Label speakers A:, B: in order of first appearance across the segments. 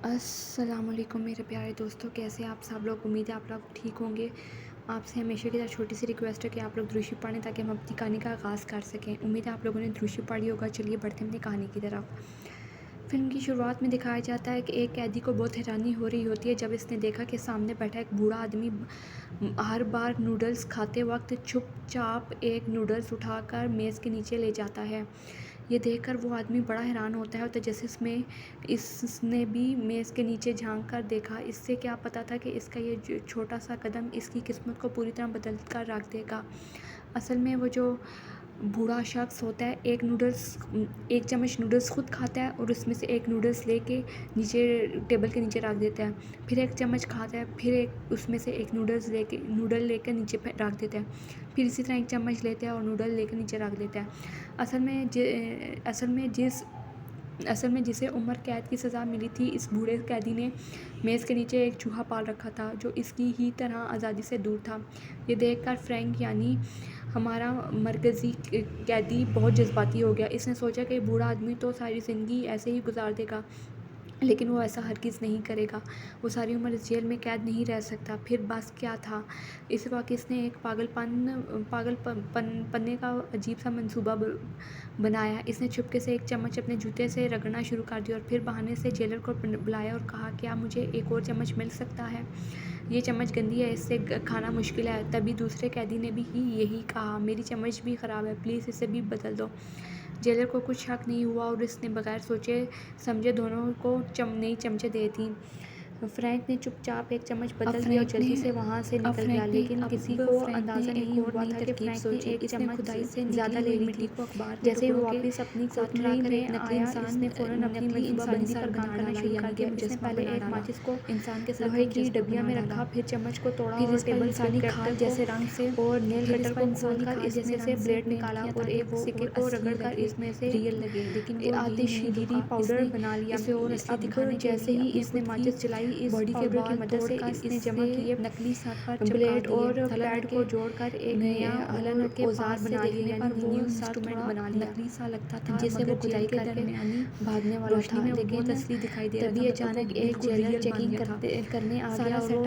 A: अस्सलामुअलैकुम मेरे प्यारे दोस्तों, कैसे आप सब लोग। उम्मीद है आप लोग ठीक होंगे। आपसे हमेशा की तरह छोटी सी रिक्वेस्ट है कि आप लोग द्रुशी पढ़ें ताकि हम अपनी कहानी का आगाज़ कर सकें। उम्मीद है आप लोगों ने द्रुशी पढ़ी होगा। चलिए बढ़ते हैं अपनी कहानी की तरफ। फिल्म की शुरुआत में दिखाया जाता है कि एक कैदी को बहुत हैरानी हो रही होती है जब इसने देखा कि सामने बैठा एक बूढ़ा आदमी हर बार नूडल्स खाते वक्त चुपचाप एक नूडल्स उठाकर मेज़ के नीचे ले जाता है। ये देखकर वो आदमी बड़ा हैरान होता है और तजस्सुस में इसने भी मेज़ के नीचे झांक कर देखा। इससे क्या पता था कि इसका ये छोटा सा कदम इसकी किस्मत को पूरी तरह बदल कर रख देगा। असल में वो जो बूढ़ा शख्स होता है एक चम्मच नूडल्स खुद खाता है और उसमें से एक नूडल्स लेके नीचे टेबल के नीचे रख देता है। फिर एक चम्मच खाता है, फिर एक उसमें से एक नूडल लेकर नीचे रख देता है। फिर इसी तरह एक चम्मच लेता है और नूडल लेकर नीचे रख देता है। असल में जिसे उम्र कैद की सज़ा मिली थी, इस बूढ़े कैदी ने मेज़ के नीचे एक चूहा पाल रखा था जो इसकी ही तरह आज़ादी से दूर था। ये देखकर फ्रैंक यानी हमारा मरकज़ी कैदी बहुत जज्बाती हो गया। इसने सोचा कि बूढ़ा आदमी तो सारी ज़िंदगी ऐसे ही गुजार देगा, लेकिन वो ऐसा हरगिज़ नहीं करेगा। वो सारी उम्र इस जेल में कैद नहीं रह सकता। फिर बस क्या था। इस वक्त इसने एक पागलपने का अजीब सा मंसूबा बनाया। इसने चुपके से एक चम्मच अपने जूते से रगड़ना शुरू कर दिया और फिर बहाने से जेलर को बुलाया और कहा, क्या मुझे एक और चम्मच मिल सकता है? ये चम्मच गंदी है, इससे खाना मुश्किल है। तभी दूसरे कैदी ने भी यही कहा, मेरी चम्मच भी ख़राब है, प्लीज़ इसे भी बदल दो। जेलर को कुछ शक नहीं हुआ और इसने बगैर सोचे समझे दोनों को नई चमचे दे दी। फ्रैंक ने चुपचाप एक चम्मच बदल दिया और जल्दी से वहाँ से निकल गया, लेकिन किसी को अंदाज़ा नहीं हुआ था कि फ्रैंक ने एक चम्मच से ज़्यादा ले ली थी। जैसे ही वो वापस अपनी कोठरी में आया, इसने फ़ौरन अपनी इंसानियत पर काम करना शुरू कर दिया। इसने पहले एक माचिस को इंसान के लोहे की डबिया में रखा, फिर चम्मच को तोड़ा और टेबल इंसानी खाद जैसे रंग से और नेल कटर को खोलकर इसमें से ब्लेड निकाला और एक सिक्के को रगड़कर इसमें से रियल लगे, लेकिन आधी शीरी पाउडर बना लिया इसे और असली दिखाने। जैसे ही इसने माचिस जलाई, इस पाउडर की मदद से इसने जमा किए नकली ब्लेड और पैड को जोड़कर एक नया हलन के औजार बना लिया, यानी न्यू इंस्ट्रूमेंट बना लिया। नकली सा लगता था जैसे वो खुदाई करके भागने वाला था, लेकिन असली दिखाई दे रहा था। तभी अचानक एक जेलर चेकिंग करने आ गया और वो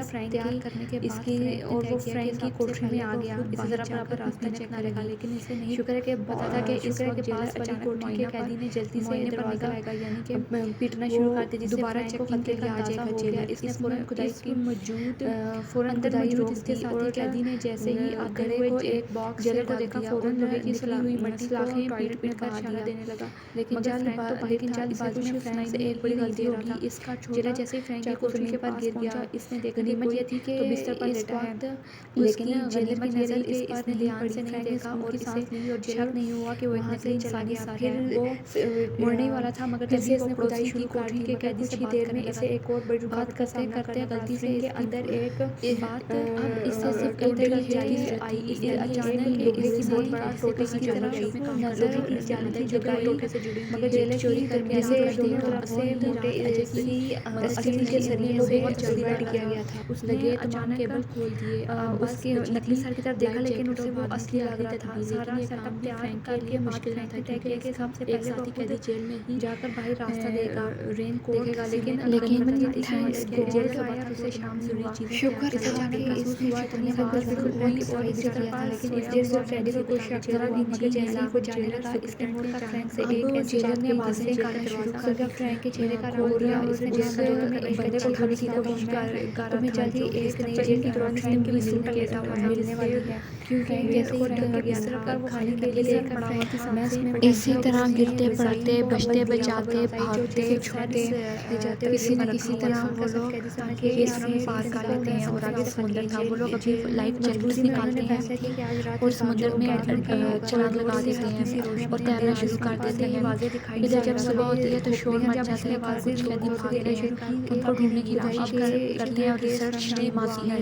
A: फ्रैंक की कोठरी में आ गया। इसे जरा बराबर रास्ता चेक करेगा, लेकिन इसे नहीं शुक्र है कि पता था कि इस वक्त पास वाली कोठरी के कैदी ने जल्दी से दरवाज़ा यानी कि पीटना शुरू कर दिया, जिससे फ्रैंक को खतरे का अंदाज़ा हो गया। इसने फ़ौरन खुदाई की रोक दी और कैदी ने जैसे ही आखिर को एक बॉक्स जेलर को देखा, फ़ौरन लोहे की सली हुई मट्टी को पीट कर इशारा देने लगा। लेकिन जल्दबाज़ी में फ्रैंक से एक बड़ी गलती होगी। इसका जेलर जैसे ही फ्रैंक की कोठरी के पास गिर इसने देखा गनीमत ये थी कि बिस्तर पर लेटा है, लेकिन जेलर की नज़र इस पर नहीं पड़ी। फ्रैंक देखा और इसे शक नहीं हुआ कि वो इतना सही चला गया। फिर वो मुड़ने वाला था, मगर जैसे इसने खुदाई शुरू कर दी के कैदी से देर में इसे एक और बड़ी बात करते गलती से इसके अंदर एक बात अब इससे सिर्फ एक बड़ी चीज़ आई। इसने अचानक लोहे की बहुत बड़ा टोटे की तरह नजर थी जो टोटे से जुड़ी, मगर जेलर चोरी करके जैसे दोनों तरफ से मोटे स्टील के सरिये से वेल्ड किया गया था। उसने अचानक केबल खोल दिए, उसके नकली सर की तरफ देखा, लेकिन उससे वो असली लग रहा था। सारा सेटअप तैयार करके मुश्किल नहीं था, क्योंकि एक सबसे पहले साथी कैदी जेल में ही जाकर बाहर रास्ता देगा, रेन कोट देगा, लेकिन जेल के बाहर उसे शाम से हुआ शुक्र था कि इसने अपने बगल बिल्कुल वही और इस तरह, लेकिन इस देर से फ्रैंक को कुछ शक जरा भी, मगर जैसे ही वो जाने लगा, इसने मुड़कर फ्रैंक से एक ऐसी बात ने आवाज़ निकालना शुरू कर दिया। फ्रैंक के चेहरे का रंग दिया और उसने जेल का दौर में एक बंदे को उठाने की कोशिश कर तुम्हें जल्दी एक नई जेल की दौरान फ्रैंक की मिलने लेटा हुआ मिलने वाली है, क्योंकि जैसे ही ढंग गया था खाने के लिए लेकर फ्रैंक इसी तरह गिरते पड़ते बचते बचाते भागते छूटते किसी न किसी तरह वो लोग इस पार कर लेते हैं और आगे समुंदर था। वो लोग अपनी लाइफ जैकेट्स निकालते हैं और समुंदर में छलांग लगा देते हैं और तैरना शुरू कर देते हैं। इधर जब सुबह होती है तो शोर मच जाता है, बाहर कुछ कैदी भागते हैं, उनको ढूंढने की कोशिश करते हैं और रिसर्च टीम आती है।